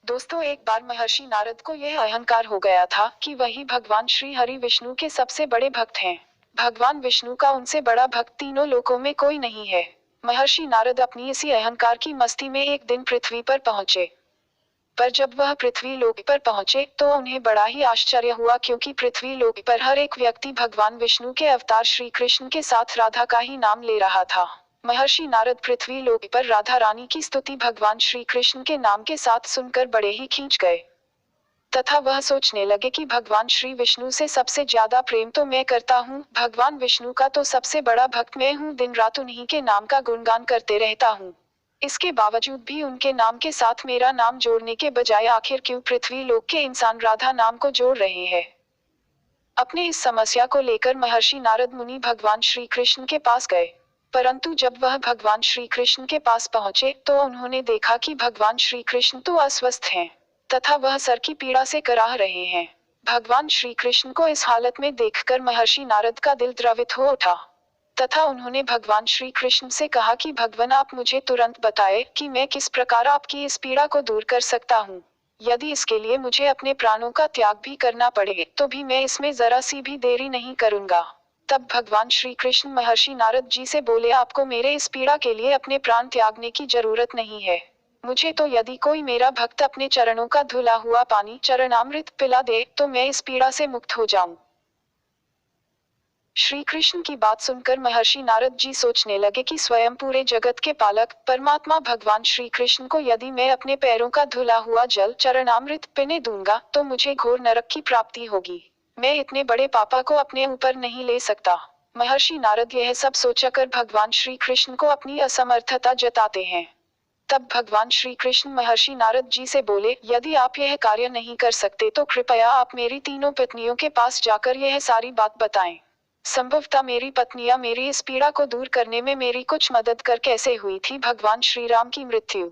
दोस्तों, एक बार महर्षि नारद को यह अहंकार हो गया था कि वही भगवान श्री हरि विष्णु के सबसे बड़े भक्त हैं। भगवान विष्णु का उनसे बड़ा भक्त तीनों लोकों में कोई नहीं है। महर्षि नारद अपनी इसी अहंकार की मस्ती में एक दिन पृथ्वी पर पहुंचे। पर जब वह पृथ्वी लोक पर पहुंचे तो उन्हें बड़ा ही आश्चर्य हुआ, क्योंकि पृथ्वी लोक पर हर एक व्यक्ति भगवान विष्णु के अवतार श्री कृष्ण के साथ राधा का ही नाम ले रहा था। महर्षि नारद पृथ्वी लोक पर राधा रानी की स्तुति भगवान श्री कृष्ण के नाम के साथ सुनकर बड़े ही खींच गए, तथा वह सोचने लगे कि भगवान श्री विष्णु से सबसे ज्यादा प्रेम तो मैं करता हूँ, भगवान विष्णु का तो सबसे बड़ा भक्त मैं हूँ, दिन रात उन्हीं के नाम का गुणगान करते रहता हूँ। इसके बावजूद भी उनके नाम के साथ मेरा नाम जोड़ने के बजाय आखिर क्यों पृथ्वी लोक के इंसान राधा नाम को जोड़ रहे हैं। अपने इस समस्या को लेकर महर्षि नारद मुनि भगवान श्री कृष्ण के पास गए। परंतु जब वह भगवान श्री कृष्ण के पास पहुंचे तो उन्होंने देखा कि भगवान श्री कृष्ण तो अस्वस्थ हैं, तथा वह सर की पीड़ा से कराह रहे हैं। भगवान श्री कृष्ण को इस हालत में देखकर महर्षि नारद का दिल द्रवित हो उठा, तथा उन्होंने भगवान श्री कृष्ण से कहा कि भगवान, आप मुझे तुरंत बताएं कि मैं किस प्रकार आपकी इस पीड़ा को दूर कर सकता हूँ। यदि इसके लिए मुझे अपने प्राणों का त्याग भी करना पड़े तो भी मैं इसमें जरा सी भी देरी नहीं करूंगा। तब भगवान श्री कृष्ण महर्षि नारद जी से बोले, आपको मेरे इस पीड़ा के लिए अपने प्राण त्यागने की जरूरत नहीं है। मुझे तो यदि कोई मेरा भक्त अपने चरणों का धुला हुआ पानी चरणामृत पिला दे तो मैं इस पीड़ा से मुक्त हो जाऊं। श्री कृष्ण की बात सुनकर महर्षि नारद जी सोचने लगे कि स्वयं पूरे जगत के पालक परमात्मा भगवान श्री कृष्ण को यदि मैं अपने पैरों का धुला हुआ जल चरणामृत पीने दूंगा तो मुझे घोर नरक की प्राप्ति होगी। मैं इतने बड़े पापा को अपने ऊपर नहीं ले सकता। महर्षि नारद यह सब सोचकर भगवान श्री कृष्ण को अपनी असमर्थता जताते हैं। तब भगवान श्री कृष्ण महर्षि नारद जी से बोले, यदि आप यह कार्य नहीं कर सकते तो कृपया आप मेरी तीनों पत्नियों के पास जाकर यह सारी बात बताएं। संभवतः मेरी पत्नियां मेरी इस पीड़ा को दूर करने में मेरी कुछ मदद कर कैसे हुई थी भगवान श्री राम की मृत्यु।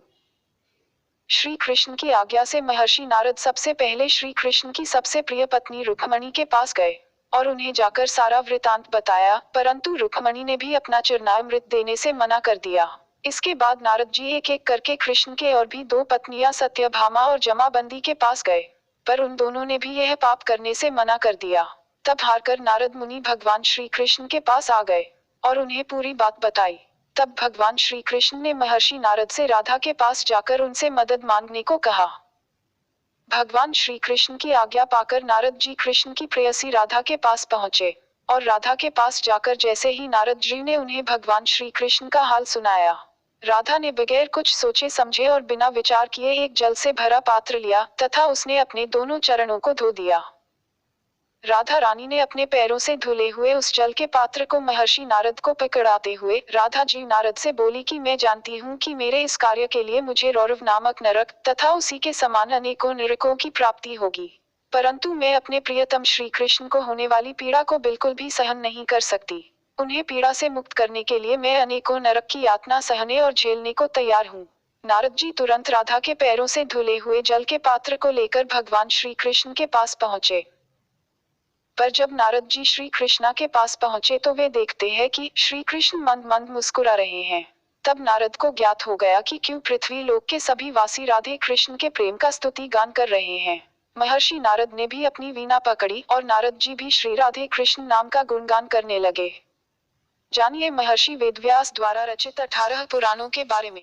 श्री कृष्ण की आज्ञा से महर्षि नारद सबसे पहले श्री कृष्ण की सबसे प्रिय पत्नी रुक्मणी के पास गए और उन्हें जाकर सारा वृतांत बताया, परंतु रुक्मणी ने भी अपना चरणामृत देने से मना कर दिया। इसके बाद नारद जी एक एक करके कृष्ण के और भी दो पत्नियां सत्यभामा और जमाबंदी के पास गए, पर उन दोनों ने भी यह पाप करने से मना कर दिया। तब हारकर नारद मुनि भगवान श्री कृष्ण के पास आ गए और उन्हें पूरी बात बताई। तब भगवान श्री कृष्ण ने महर्षि नारद से राधा के पास जाकर उनसे मदद मांगने को कहा। भगवान श्री कृष्ण की आज्ञा पाकर नारद जी कृष्ण की प्रेयसी राधा के पास पहुंचे और राधा के पास जाकर जैसे ही नारद जी ने उन्हें भगवान श्री कृष्ण का हाल सुनाया, राधा ने बगैर कुछ सोचे समझे और बिना विचार किए एक जल से भरा पात्र लिया तथा उसने अपने दोनों चरणों को धो दिया। राधा रानी ने अपने पैरों से धुले हुए उस जल के पात्र को महर्षि नारद को पकड़ाते हुए राधा जी नारद से बोली कि मैं जानती हूँ कि मेरे इस कार्य के लिए मुझे रौरव नामक नरक तथा उसी के समान अनेकों नरकों की प्राप्ति होगी, परंतु मैं अपने प्रियतम श्री कृष्ण को होने वाली पीड़ा को बिल्कुल भी सहन नहीं कर सकती। उन्हें पीड़ा से मुक्त करने के लिए मैं अनेकों नरक की यातना सहने और झेलने को तैयार हूँ। नारद जी तुरंत राधा के पैरों से धुले हुए जल के पात्र को लेकर भगवान श्री कृष्ण के पास पहुंचे। पर जब नारद जी श्री कृष्णा के पास पहुंचे तो वे देखते हैं कि श्री कृष्ण मंद मंद मुस्कुरा रहे हैं। तब नारद को ज्ञात हो गया कि क्यों पृथ्वी लोक के सभी वासी राधे कृष्ण के प्रेम का स्तुति गान कर रहे हैं। महर्षि नारद ने भी अपनी वीणा पकड़ी और नारद जी भी श्री राधे कृष्ण नाम का गुणगान करने लगे। जानिए महर्षि वेदव्यास द्वारा रचित 18 पुराणों के बारे में।